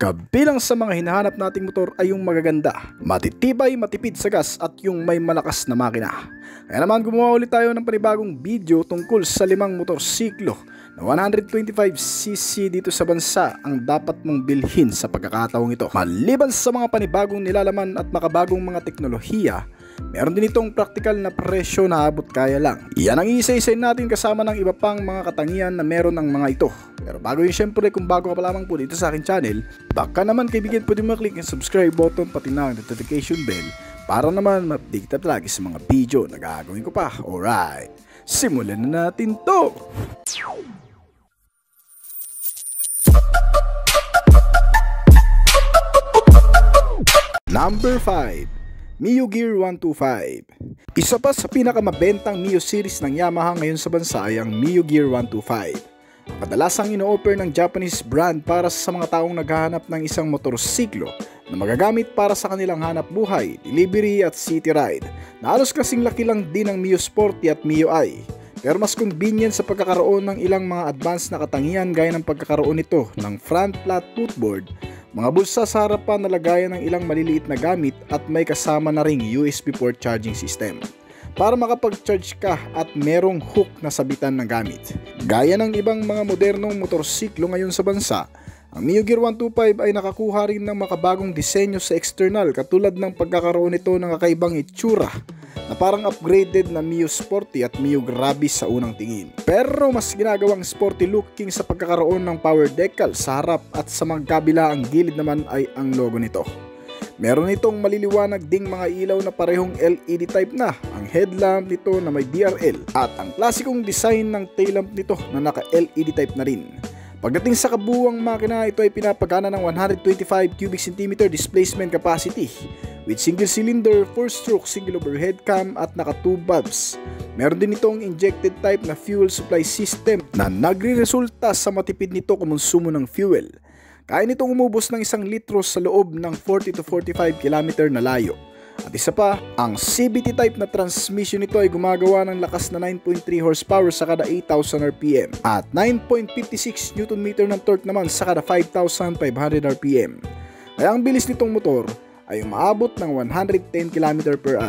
Kabilang sa mga hinahanap nating motor ay yung magaganda, matitibay, matipid sa gas at yung may malakas na makina. Kaya naman gumawa ulit tayo ng panibagong video tungkol sa 5 motorsiklo na 125cc dito sa bansa ang dapat mong bilhin sa pagkakataong ito. Maliban sa mga panibagong nilalaman at makabagong mga teknolohiya, meron din itong praktikal na presyo na abot kaya lang. Yan ang isa-isay natin kasama ng iba pang mga katangian na meron ng mga ito. Pero bago yun, syempre kung bago ka pa lamang po dito sa akin channel, baka naman kaibigan pwede mo click yung subscribe button pati na ang notification bell para naman ma-update ka lagi sa mga video na gagawin ko pa. Alright, simulan na natin to! Number 5, Mio Gear 125. Isa pa sa pinakamabentang Mio series ng Yamaha ngayon sa bansa ay ang Mio Gear 125. Kadalasang ino-offer ng Japanese brand para sa mga taong naghahanap ng isang motorsiklo na magagamit para sa kanilang hanap buhay, delivery at city ride, na halos kasing laki lang din ng Mio Sporty at Mio I. Pero mas convenient sa pagkakaroon ng ilang mga advanced na katangian gaya ng pagkakaroon nito ng front flat footboard, mga bulsa sa harapan na lagayan ng ilang maliliit na gamit at may kasama na ring USB port charging system para makapag-charge ka at merong hook na sabitan ng gamit. Gaya ng ibang mga modernong motorsiklo ngayon sa bansa, ang Mio Gear 125 ay nakakuha rin ng makabagong disenyo sa external katulad ng pagkakaroon nito ng kakaibang itsura na parang upgraded na Mio Sporty at Mio Gravis sa unang tingin. Pero mas ginagawang sporty looking sa pagkakaroon ng power decal sa harap at sa magkabila ang gilid naman ay ang logo nito. Meron itong maliliwanag ding mga ilaw na parehong LED type na, ang headlamp nito na may DRL at ang klasikong design ng tail lamp nito na naka LED type na rin. Pagdating sa kabuuang makina, ito ay pinapagana ng 125 cubic centimeter displacement capacity with single cylinder, 4-stroke single overhead cam at naka 2 valves. Meron din itong injected type na fuel supply system na nagre-resulta sa matipid nito kumonsumo ng fuel. Kaya nitong umubos ng 1 litro sa loob ng 40 to 45 km na layo. At isa pa, ang CVT type na transmission nito ay gumagawa ng lakas na 9.3 horsepower sa kada 8,000 RPM at 9.56 Nm ng torque naman sa kada 5,500 RPM. Kaya ang bilis nitong motor ay umaabot ng 110 km/h.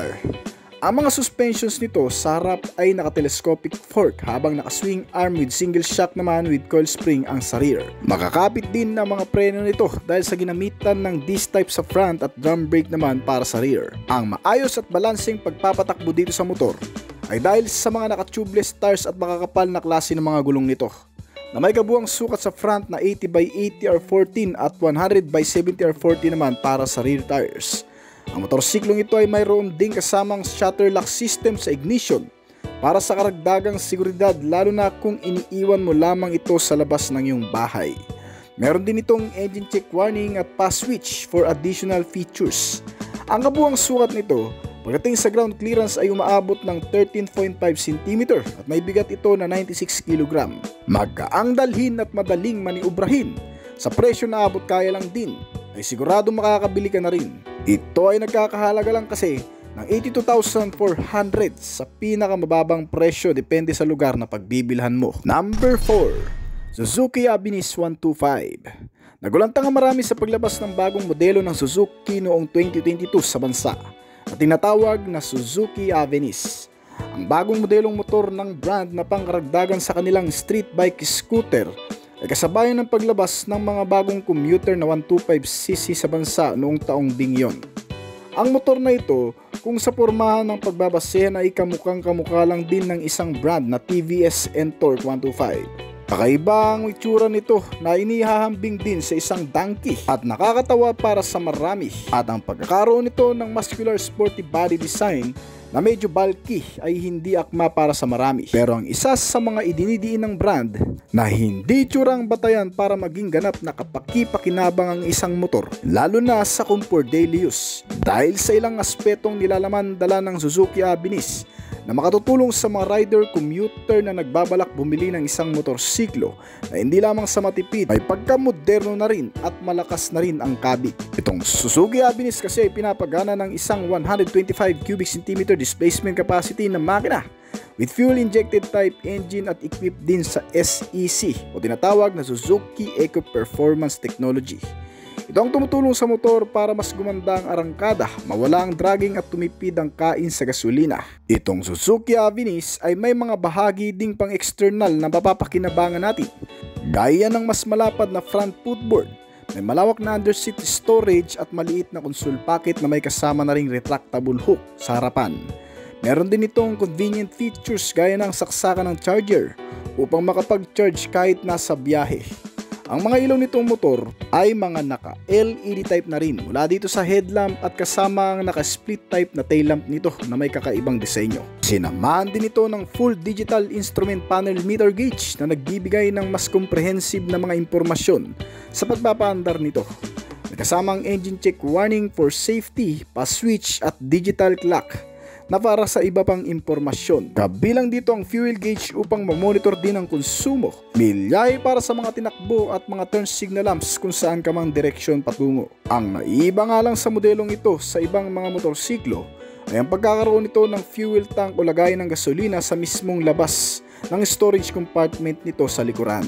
Ang mga suspensions nito sa harap ay naka-telescopic fork habang naka-swing arm with single shock naman with coil spring ang sa rear. Makakapit din ang mga preno nito dahil sa ginamitan ng disc type sa front at drum brake naman para sa rear. Ang maayos at balanseng pagpapatakbo dito sa motor ay dahil sa mga naka-tubeless tires at makakapal na klase ng mga gulong nito, na may kabuang sukat sa front na 80x80 R14 at 100x70 R40 naman para sa rear tires. Ang motorsiklong ito ay mayroon ding kasamang shutter lock system sa ignition para sa karagdagang seguridad lalo na kung iniiwan mo lamang ito sa labas ng iyong bahay. Meron din itong engine check warning at pass switch for additional features. Ang kabuang sukat nito pagdating sa ground clearance ay umaabot ng 13.5 cm at may bigat ito na 96 kg. Magkaang dalhin at madaling maniubrahin. Sa presyo na abot kaya lang din ay sigurado makakabili ka na rin. Ito ay nagkakahalaga lang kasi ng 82,400 sa pinakamababang presyo depende sa lugar na pagbibilhan mo. Number 4, Suzuki Avensis 125. Nagulantang marami sa paglabas ng bagong modelo ng Suzuki noong 2022 sa bansa na tinatawag na Suzuki Avensis. Ang bagong modelong motor ng brand na pangkaragdagan sa kanilang street bike scooter ay kasabayan ng paglabas ng mga bagong commuter na 125cc sa bansa noong taong ding yon. Ang motor na ito, kung sa pormahan ng pagbabasehan ay kamukhang-kamukha lang din ng isang brand na TVS Ntorq 125. Kakaiba ang itsura nito na inihahambing din sa isang donkey at nakakatawa para sa marami. At ang pagkakaroon nito ng muscular sporty body design na medyo bulky ay hindi akma para sa marami. Pero ang isa sa mga idinidiin ng brand na hindi tsurang batayan para maging ganap na kapaki-pakinabang ang isang motor, lalo na sa for daily use, dahil sa ilang aspetong nilalaman dala ng Suzuki Avensis na makatutulong sa mga rider commuter na nagbabalak bumili ng isang motorsiklo na hindi lamang sa matipid ay pagka-moderno na rin at malakas na rin ang kabit. Itong Suzuki Avensis kasi ay pinapagana ng isang 125 cubic centimeter displacement capacity na makina with fuel injected type engine at equipped din sa SEC o tinatawag na Suzuki Eco Performance Technology. Ito ang tumutulong sa motor para mas gumanda ang arangkada, mawala ang dragging at tumipid ang kain sa gasolina. Itong Suzuki Avinis ay may mga bahagi ding pang external na mapapakinabangan natin. Gaya ng mas malapad na front footboard, may malawak na underseat storage at maliit na console pocket na may kasama na ring retractable hook sa harapan. Meron din itong convenient features gaya ng saksakan ng charger upang makapag-charge kahit nasa biyahe. Ang mga ilaw nitong motor ay mga naka-LED type na rin mula dito sa headlamp at kasama ang naka-split type na tail lamp nito na may kakaibang disenyo. Sinamahan din ito ng full digital instrument panel meter gauge na nagbibigay ng mas comprehensive na mga impormasyon sa pagpapaandar nito. May kasamang engine check warning for safety, pa-switch at digital clock na para sa iba pang impormasyon. Kabilang dito ang fuel gauge upang mamonitor din ang konsumo, milyay para sa mga tinakbo at mga turn signal lamps kung saan ka mang direksyon patungo. Ang naiba nga lang sa modelong ito sa ibang mga motorsiklo ay ang pagkakaroon nito ng fuel tank o lagayan ng gasolina sa mismong labas ng storage compartment nito sa likuran.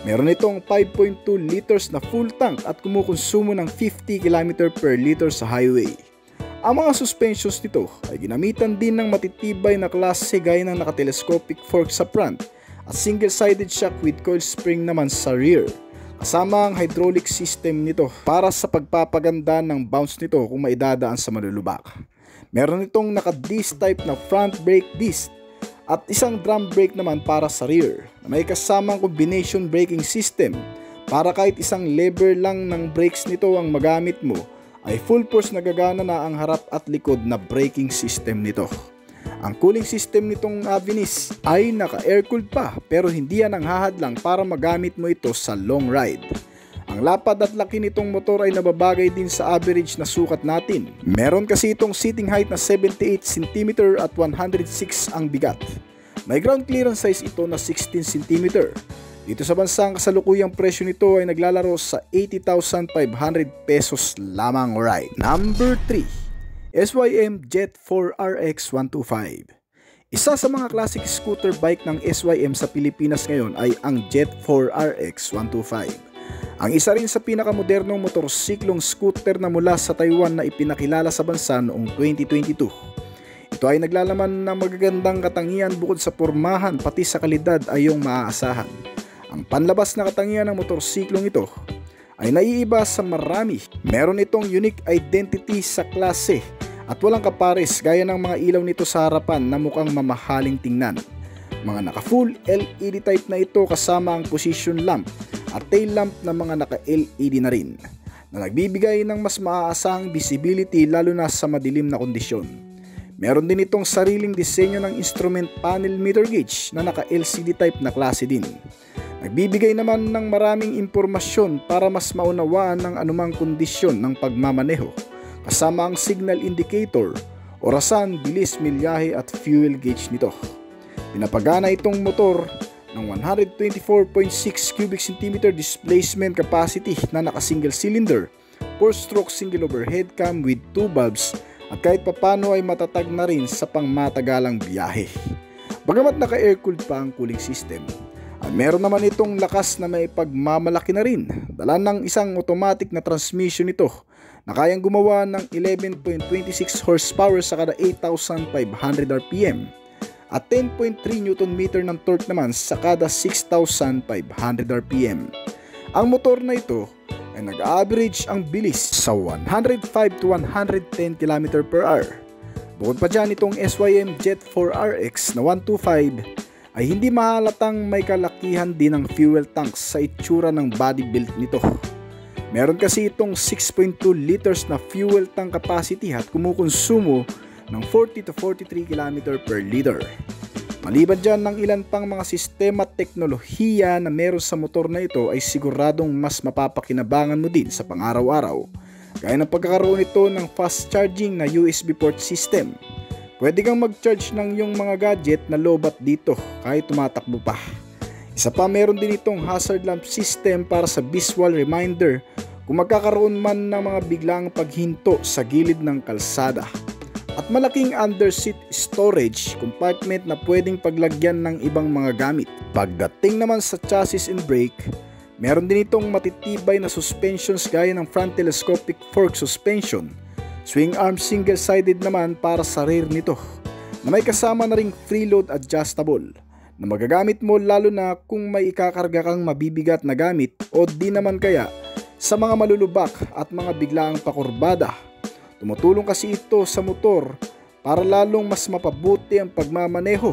Meron itong 5.2 liters na full tank at kumukonsumo ng 50 km per liter sa highway. Ang mga suspensions nito ay ginamitan din ng matitibay na klase gaya ng naka-telescopic fork sa front at single-sided shock with coil spring naman sa rear. Kasama ang hydraulic system nito para sa pagpapaganda ng bounce nito kung maidadaan sa malulubak. Meron itong naka-disc type na front brake disc at isang drum brake naman para sa rear na may kasamang combination braking system para kahit isang lever lang ng brakes nito ang magamit mo ay full force nagagana na ang harap at likod na braking system nito. Ang cooling system nitong Avinis ay naka-air-cooled pa pero hindi yan ang hahadlang para magamit mo ito sa long ride. Ang lapad at laki nitong motor ay nababagay din sa average na sukat natin. Meron kasi itong seating height na 78 cm at 106 ang bigat. May ground clearance size ito na 16 cm. Dito sa bansang kasalukuyang presyo nito ay naglalaro sa 80,500 pesos lamang. Right. Number 3, SYM Jet 4 RX 125. Isa sa mga classic scooter bike ng SYM sa Pilipinas ngayon ay ang Jet 4 RX 125. Ang isa rin sa pinakamodernong motorsiklong scooter na mula sa Taiwan na ipinakilala sa bansa noong 2022. Ito ay naglalaman ng magagandang katangian bukod sa pormahan pati sa kalidad ay iyong maaasahan. Ang panlabas na katangian ng motorsiklong ito ay naiiba sa marami. Meron itong unique identity sa klase at walang kapares gaya ng mga ilaw nito sa harapan na mukhang mamahaling tingnan. Mga naka-full LED type na ito kasama ang position lamp at tail lamp na mga naka-LED na rin na nagbibigay ng mas maaasahang visibility lalo na sa madilim na kondisyon. Meron din itong sariling disenyo ng instrument panel meter gauge na naka-LCD type na klase din. Nagbibigay naman ng maraming impormasyon para mas maunawaan ng anumang kondisyon ng pagmamaneho, kasama ang signal indicator, orasan, bilis, milyahe at fuel gauge nito. Pinapagana itong motor ng 124.6 cubic centimeter displacement capacity na naka-single cylinder, 4-stroke single overhead cam with 2 bulbs at kahit papano ay matatag na rin sa pangmatagalang biyahe. Bagamat naka-air-cooled pa ang cooling system, meron naman itong lakas na may pagmamalaki na rin. Dala ng isang automatic na transmission ito na kayang gumawa ng 11.26 horsepower sa kada 8,500 RPM at 10.3 Nm ng torque naman sa kada 6,500 RPM. Ang motor na ito ay nag-average ang bilis sa 105 to 110 km per hour. Bukod pa dyan, itong SYM Jet 4 RX na 125 ay hindi mahalatang may kalakihan din ng fuel tank sa itsura ng body build nito. Meron kasi itong 6.2 liters na fuel tank capacity at kumukonsumo ng 40 to 43 km per liter. Maliban dyan ng ilan pang mga sistema at teknolohiya na meron sa motor na ito ay siguradong mas mapapakinabangan mo din sa pang-araw-araw, gaya ng pagkakaroon nito ng fast charging na USB port system. Pwede kang mag-charge ng iyong mga gadget na lobat dito kahit tumatakbo pa. Isa pa, meron din itong hazard lamp system para sa visual reminder kung magkakaroon man ng mga biglang paghinto sa gilid ng kalsada. At malaking underseat storage compartment na pwedeng paglagyan ng ibang mga gamit. Pagdating naman sa chassis and brake, Meron din itong matitibay na suspensions gaya ng front telescopic fork suspension. Swing arm single-sided naman para sa rear nito, na may kasama na ring freeload adjustable na magagamit mo lalo na kung may ikakarga kang mabibigat na gamit o di naman kaya sa mga malulubak at mga biglaang pakurbada. Tumutulong kasi ito sa motor para lalong mas mapabuti ang pagmamaneho,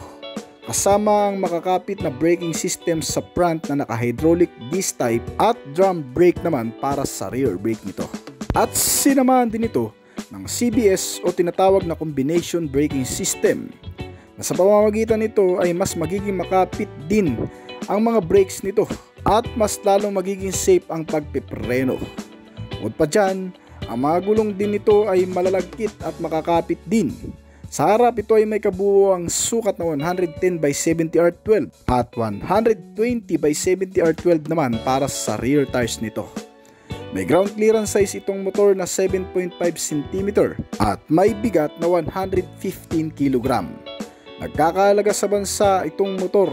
kasama ang makakapit na braking system sa front na naka-hydraulic disc type at drum brake naman para sa rear brake nito. At sinamahan din ito ng CBS o tinatawag na combination braking system, na sa pamamagitan nito ay mas magiging makapit din ang mga brakes nito at mas lalong magiging safe ang pagpipreno. Bukod pa dyan, ang mga gulong din nito ay malalagkit at makakapit din. Sa harap, ito ay may kabuuang sukat na 110 by 70 R12 at 120 by 70 R12 naman para sa rear tires nito. May ground clearance size itong motor na 7.5 cm at may bigat na 115 kg. Nagkakahalaga sa bansa itong motor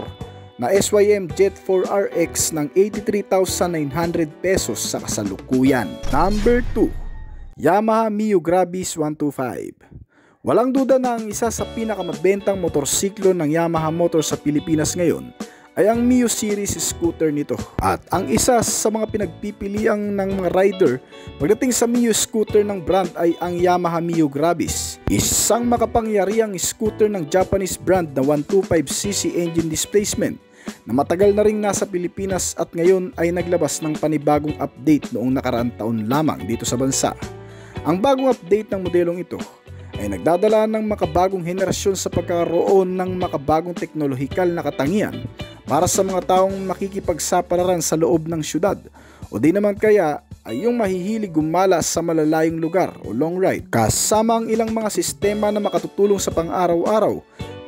na SYM Jet 4 RX ng 83,900 pesos sa kasalukuyan. Number 2, Yamaha Mio Gravis 125. Walang duda na ang isa sa pinakamabentang motorsiklo ng Yamaha Motor sa Pilipinas ngayon ay ang Mio series scooter nito. At ang isa sa mga pinagpipilian ng mga rider pagdating sa Mio scooter ng brand ay ang Yamaha Mio Gravis. Isang makapangyarihang scooter ng Japanese brand na 125cc engine displacement na matagal na ring nasa Pilipinas at ngayon ay naglabas ng panibagong update noong nakaraang taon lamang dito sa bansa. Ang bagong update ng modelong ito ay nagdadala ng makabagong henerasyon sa pagkakaroon ng makabagong teknolohikal na katangian para sa mga taong makikipagsapalaran sa loob ng syudad o di naman kaya ay yung mahihilig gumala sa malalayong lugar o long ride, kasama ang ilang mga sistema na makatutulong sa pang-araw-araw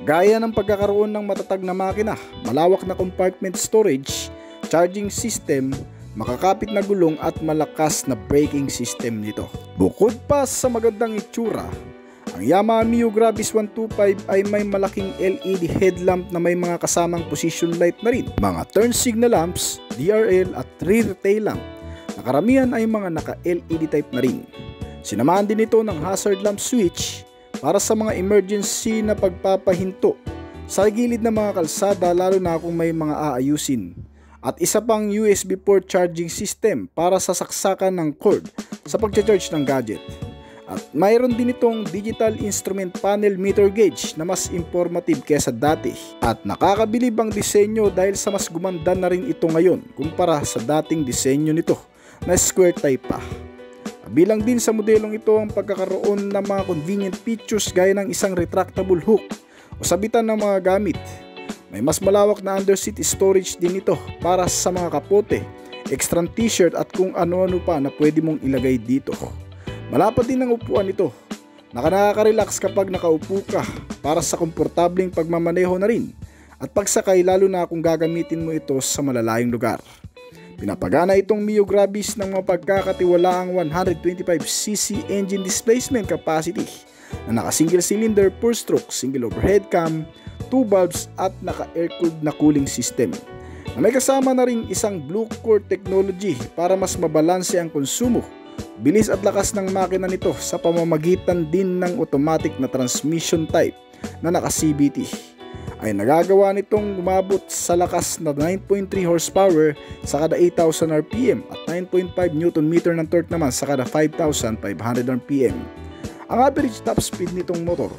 gaya ng pagkakaroon ng matatag na makina, malawak na compartment storage, charging system, makakapit na gulong at malakas na braking system nito. Bukod pa sa magandang itsura, ang Yamaha Mio Gravis 125 ay may malaking LED headlamp na may mga kasamang position light na rin, mga turn signal lamps, DRL at rear tail lamp na karamihan ay mga naka-LED type na rin. Sinamahan din ito ng hazard lamp switch para sa mga emergency na pagpapahinto sa gilid ng mga kalsada lalo na kung may mga aayusin. At isa pang USB port charging system para sa saksakan ng cord sa pag-charge ng gadget. At mayroon din itong digital instrument panel meter gauge na mas informative kesa dati. At nakakabilib ang disenyo dahil sa mas gumanda na rin ito ngayon kumpara sa dating disenyo nito na square type pa. Kabilang din sa modelong ito ang pagkakaroon ng mga convenient features gaya ng isang retractable hook o sabitan ng mga gamit. May mas malawak na underseat storage din ito para sa mga kapote, extra t-shirt at kung ano-ano pa na pwede mong ilagay dito. Malapad din ang upuan nito. Nakaka-relax kapag nakaupo ka para sa komportableng pagmamaneho na rin at pagsakay lalo na kung gagamitin mo ito sa malalayong lugar. Pinapagana itong Mio Gravis ng mga pagkakatiwalaang 125cc engine displacement capacity na naka-single cylinder 4-stroke, single overhead cam, 2 valves at naka-air-cooled na cooling system. Na may kasama na rin isang Blue Core technology para mas mabalanse ang konsumo, bilis at lakas ng makina nito sa pamamagitan din ng automatic na transmission type na naka-CVT. Ay nagagawa nitong umabot sa lakas na 9.3 horsepower sa kada 8,000 RPM at 9.5 Nm ng torque naman sa kada 5,500 RPM. Ang average top speed nitong motor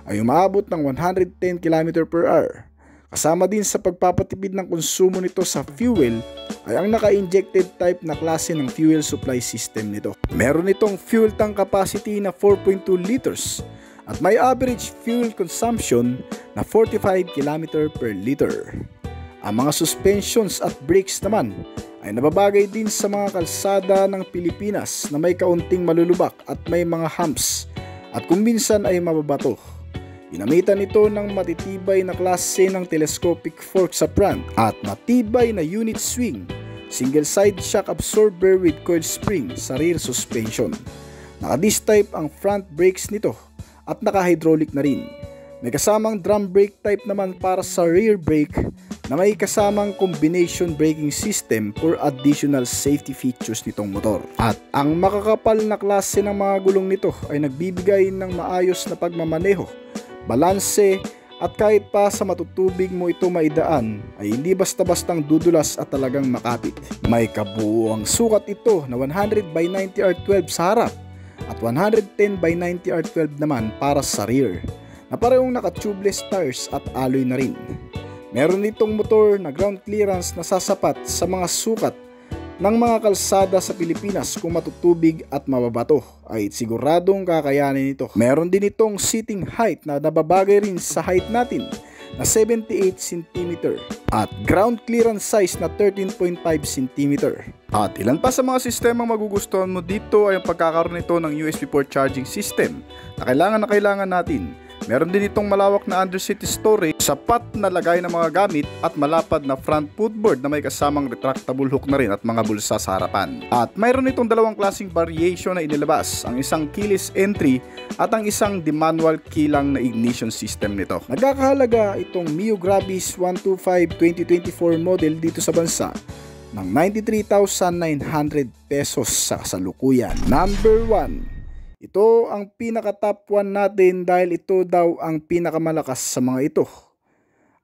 ay umabot ng 110 km/h. Kasama din sa pagpapatipid ng konsumo nito sa fuel ay ang naka-injected type na klase ng fuel supply system nito. Meron itong fuel tank capacity na 4.2 liters at may average fuel consumption na 45 km/liter. Ang mga suspensions at brakes naman ay nababagay din sa mga kalsada ng Pilipinas na may kaunting malulubak at may mga humps at kung minsan ay mababato. Ginamitan ito ng matitibay na klase ng telescopic fork sa front at matibay na unit swing, single side shock absorber with coil spring sa rear suspension. Naka-disc type ang front brakes nito at naka-hydraulic na rin. May kasamang drum brake type naman para sa rear brake na may kasamang combination braking system for additional safety features nitong motor. At ang makakapal na klase ng mga gulong nito ay nagbibigay ng maayos na pagmamaneho, balanse, at kahit pa sa matutubig mo ito maidaan ay hindi basta-bastang dudulas at talagang makapit. May kabuuang sukat ito na 100/90R12 sa harap at 110/90R12 naman para sa rear, na parehong naka-tubeless tires at alloy na rin. Meron itong motor na ground clearance na sasapat sa mga sukat ng mga kalsada sa Pilipinas kung matutubig at mababato ay siguradong kakayanin ito. Meron din itong seating height na nababagay rin sa height natin na 78 cm at ground clearance size na 13.5 cm. At ilan pa sa mga sistemang magugustuhan mo dito ay ang pagkakaroon nito ng USB port charging system na kailangan natin. Meron din itong malawak na underseat storage, sapat na lagay ng mga gamit at malapad na front footboard na may kasamang retractable hook na rin at mga bulsa sa harapan. At mayroon itong dalawang klaseng variation na inilabas, ang isang keyless entry at ang isang di-manual key lang na ignition system nito. Nagkakahalaga itong Mio Gravis 125 2024 model dito sa bansa ng 93,900 pesos sa kasalukuyan. Number 1. Ito ang pinaka top 1 natin dahil ito daw ang pinakamalakas sa mga ito.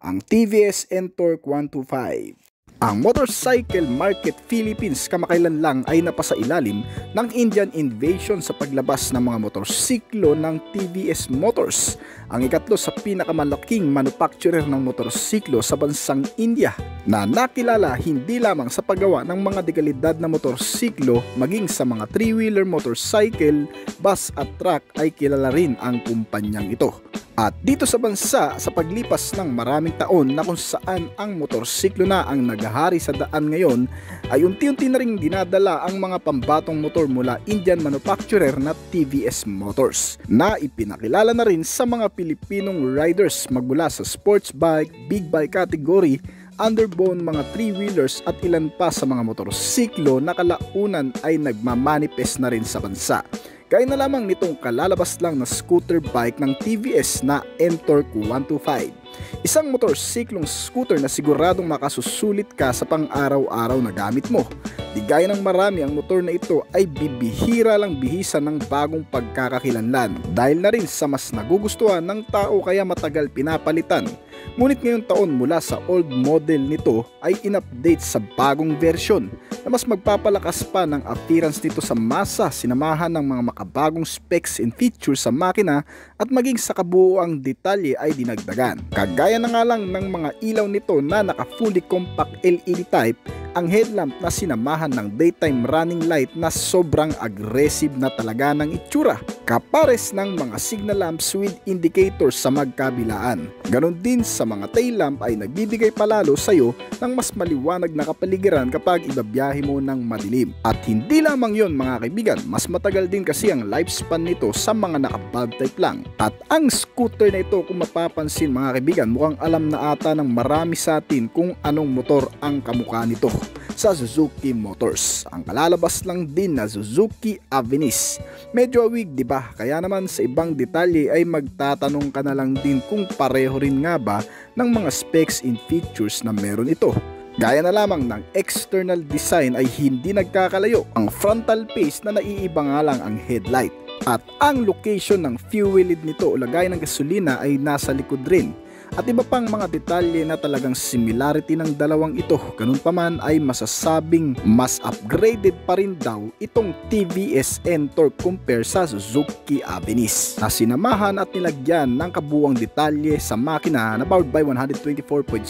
Ang TVS NTORQ 125. Ang motorcycle market Philippines kamakailan lang ay napasailalim ng Indian invasion sa paglabas ng mga motorsiklo ng TVS Motors, ang ikatlo sa pinakamalaking manufacturer ng motorsiklo sa bansang India, na nakilala hindi lamang sa paggawa ng mga dekalidad na motorsiklo maging sa mga 3-wheeler motorcycle, bus at truck ay kilala rin ang kumpanyang ito. At dito sa bansa, sa paglipas ng maraming taon na kung saan ang motorsiklo na ang naghahari sa daan ngayon, ay unti-unti na ring dinadala ang mga pambatong motor mula Indian manufacturer na TVS Motors, na ipinakilala na rin sa mga Pilipinong riders magmula sa sports bike, big bike category, underbone, mga 3-wheelers at ilan pa sa mga motorsiklo na kalaunan ay nagmamanifest na rin sa bansa. Gaya na lamang nitong kalalabas lang na scooter bike ng TVS na NTORQ 125. Isang motorsiklong scooter na siguradong makasusulit ka sa pang-araw-araw na gamit mo. Di gaya ng marami, ang motor na ito ay bibihira lang bihisa ng bagong pagkakakilanlan dahil na rin sa mas nagugustuhan ng tao kaya matagal pinapalitan. Ngunit ngayong taon mula sa old model nito ay in-update sa bagong version na mas magpapalakas pa ng appearance nito sa masa, sinamahan ng mga makabagong specs and features sa makina at maging sa kabuuang detalye ay dinagdagan. Kagaya na nga lang ng mga ilaw nito na naka-fully compact LED type, ang headlamp na sinamahan ng daytime running light na sobrang aggressive na talaga ng itsura, kapares ng mga signal lamps with indicators sa magkabilaan. Ganon din sa mga tail lamp ay nagbibigay palalo sa iyo ng mas maliwanag na kapaligiran kapag ibabiyahe mo ng madilim. At hindi lamang yon mga kaibigan, mas matagal din kasi ang lifespan nito sa mga naka-bulb type lang. At ang scooter na ito, kung mapapansin mga kaibigan, mukhang alam na ata ng marami sa atin kung anong motor ang kamukha nito. Sa Suzuki Motors, ang kalalabas lang din na Suzuki Avensis. Medyo awig, di ba? Kaya naman sa ibang detalye ay magtatanong ka na lang din kung pareho rin nga ba ng mga specs and features na meron ito. Gaya na lamang ng external design ay hindi nagkakalayo. Ang frontal face na naiiba nga lang ang headlight. At ang location ng fuel lid nito o lagay ng gasolina ay nasa likod rin. At iba pang mga detalye na talagang similarity ng dalawang ito. Ganun pa man ay masasabing mas upgraded pa rin daw itong TVS NTORQ compare sa Suzuki Avensis, na sinamahan at nilagyan ng kabuuang detalye sa makina na powered by 124.79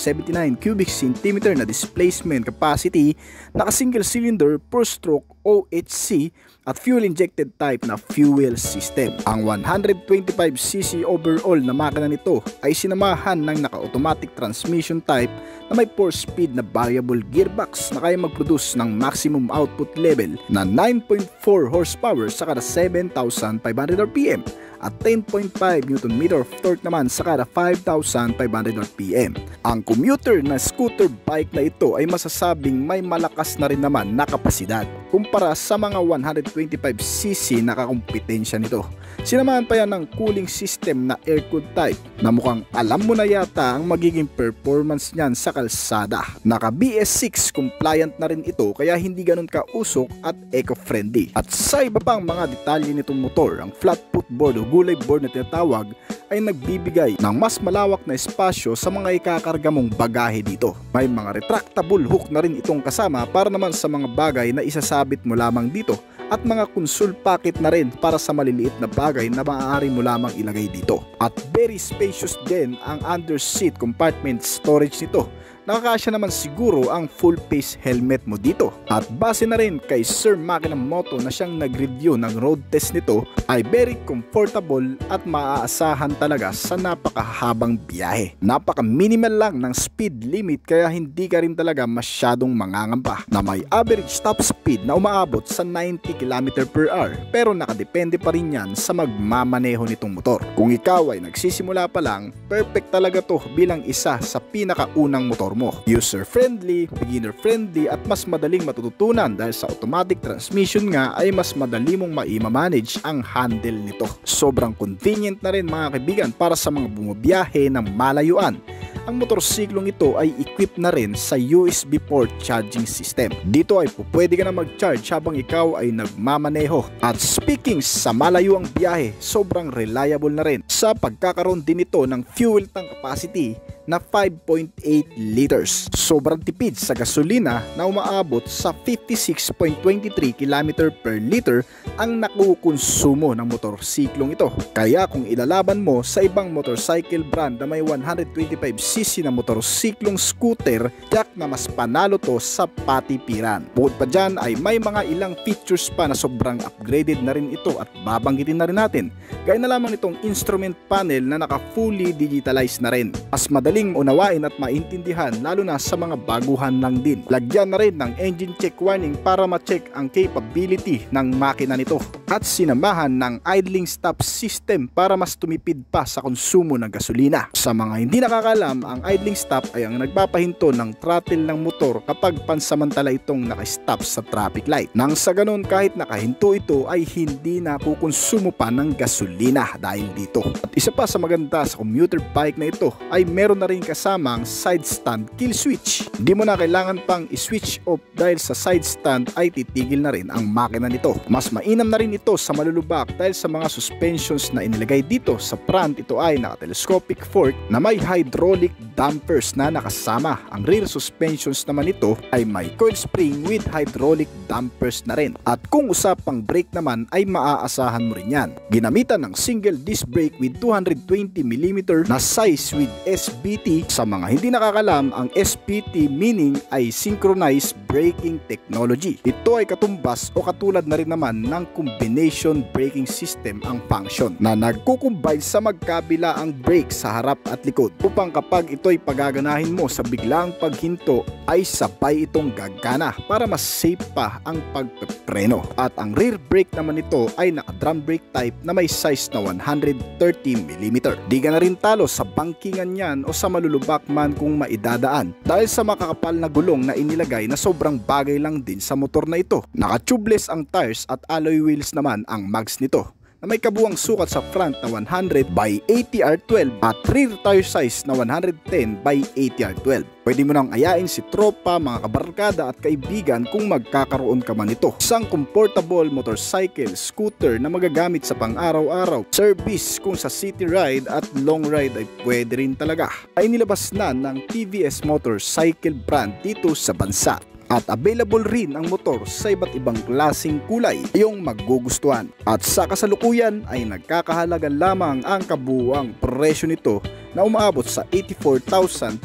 cubic centimeter na displacement capacity, naka single cylinder per stroke OHC at fuel injected type na fuel system. Ang 125cc overall na makina nito ay sinamahan ng naka-automatic transmission type na may 4-speed na variable gearbox na kaya mag-produce ng maximum output level na 9.4 horsepower sa kada 7,500 RPM. at 10.5 Nm of torque naman sa kada 5,500 RPM. Ang commuter na scooter bike na ito ay masasabing may malakas na rin naman na kapasidad kumpara sa mga 125cc na kakumpetensya nito. Sinamahan pa yan ng cooling system na air-cooled type na mukhang alam mo na yata ang magiging performance niyan sa kalsada. Naka BS6 compliant na rin ito kaya hindi ganun kausok at eco-friendly. At sa iba pang mga detalye nitong motor, ang flat footboard o gulay board na tinatawag ay nagbibigay ng mas malawak na espasyo sa mga ikakarga mong bagahe dito. May mga retractable hook na rin itong kasama para naman sa mga bagay na isasabit mo lamang dito at mga console pocket na rin para sa maliliit na bagay na maaari mo lamang ilagay dito. At very spacious din ang under seat compartment storage nito. Nakakasya naman siguro ang full face helmet mo dito. At base na rin kay Sir Makina Moto na siyang nag-review ng road test nito ay very comfortable at maaasahan talaga sa napakahabang biyahe. Napaka minimal lang ng speed limit kaya hindi ka rin talaga masyadong mangangamba na may average top speed na umaabot sa 90 km/h pero nakadepende pa rin yan sa magmamaneho nitong motor. Kung ikaw ay nagsisimula pa lang, perfect talaga to bilang isa sa pinakaunang motor mo. User-friendly, beginner-friendly at mas madaling matututunan dahil sa automatic transmission nga ay mas madali mong maimamanage ang handle nito. Sobrang convenient na rin mga kaibigan para sa mga bumabiyahe ng malayuan. Ang motorsiklong ito ay equipped na rin sa USB port charging system. Dito ay pwede ka na mag-charge habang ikaw ay nagmamaneho. At speaking sa malayuang biyahe, sobrang reliable na rin sa pagkakaroon din ito ng fuel tank capacity na 5.8 liters. Sobrang tipid sa gasolina na umaabot sa 56.23 km/L ang nakukonsumo ng motorsiklong ito. Kaya kung ilalaban mo sa ibang motorcycle brand na may 125cc na motorsiklong scooter, tiyak na mas panalo to sa patipiran. Bukod pa dyan ay may mga ilang features pa na sobrang upgraded na rin ito at babanggitin na rin natin. Gaya na lamang itong instrument panel na naka fully digitalized na rin. Mas madaling unawain at maintindihan lalo na sa mga baguhan lang din. Lagyan na rin ng engine check warning para ma-check ang capability ng makina nito. At sinamahan ng idling stop system para mas tumipid pa sa konsumo ng gasolina. Sa mga hindi nakakalam, ang idling stop ay ang nagpapahinto ng throttle ng motor kapag pansamantala itong naka-stop sa traffic light. Nang sa ganun kahit nakahinto ito ay hindi nakukonsumo pa ng gasolina dahil dito. At isa pa sa maganda sa commuter bike na ito ay meron na rin kasamang side stand kill switch. Hindi mo na kailangan pang i-switch off dahil sa side stand ay titigil na rin ang makina nito. Mas mainam na rin ito sa malulubak dahil sa mga suspensions na inilagay dito sa front. Ito ay naka-telescopic fork na may hydraulic dampers na nakasama. Ang rear suspensions naman ito ay may coil spring with hydraulic dampers na rin. At kung usapang brake naman ay maaasahan mo rin yan. Ginamitan ng single disc brake with 220mm na size with SBT. Sa mga hindi nakakalam, ang SBT meaning ay synchronized braking technology. Ito ay katumbas o katulad na rin naman ng combination braking system ang function na nagkukumbine sa magkabila ang brake sa harap at likod upang kapag ito'y pagaganahin mo sa biglang paghinto ay sabay itong gagana para mas safe pa ang pagpepreno. At ang rear brake naman nito ay naka-drum brake type na may size na 130mm. Di ka na rin talo sa bangkingan yan o sa malulubak man kung maidadaan dahil sa makakapal na gulong na inilagay na sobrang bagay lang din sa motor na ito. Naka-tubeless ang tires at alloy wheels naman ang mags nito na may kabuwang sukat sa front na 100 by 80R12 at rear tire size na 110 by 80R12. Pwede mo nang ayain si tropa, mga kabarkada at kaibigan kung magkakaroon ka man ito. Isang comfortable motorcycle, scooter na magagamit sa pang-araw-araw, service kung sa city ride at long ride ay pwede rin talaga. Ay nilabas na ng TVS Motorcycle brand dito sa bansa. At available rin ang motor sa iba't ibang klaseng kulay iyong magugustuhan. At sa kasalukuyan ay nagkakahalaga lamang ang kabuuang presyo nito na umaabot sa 84,346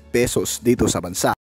pesos dito sa bansa.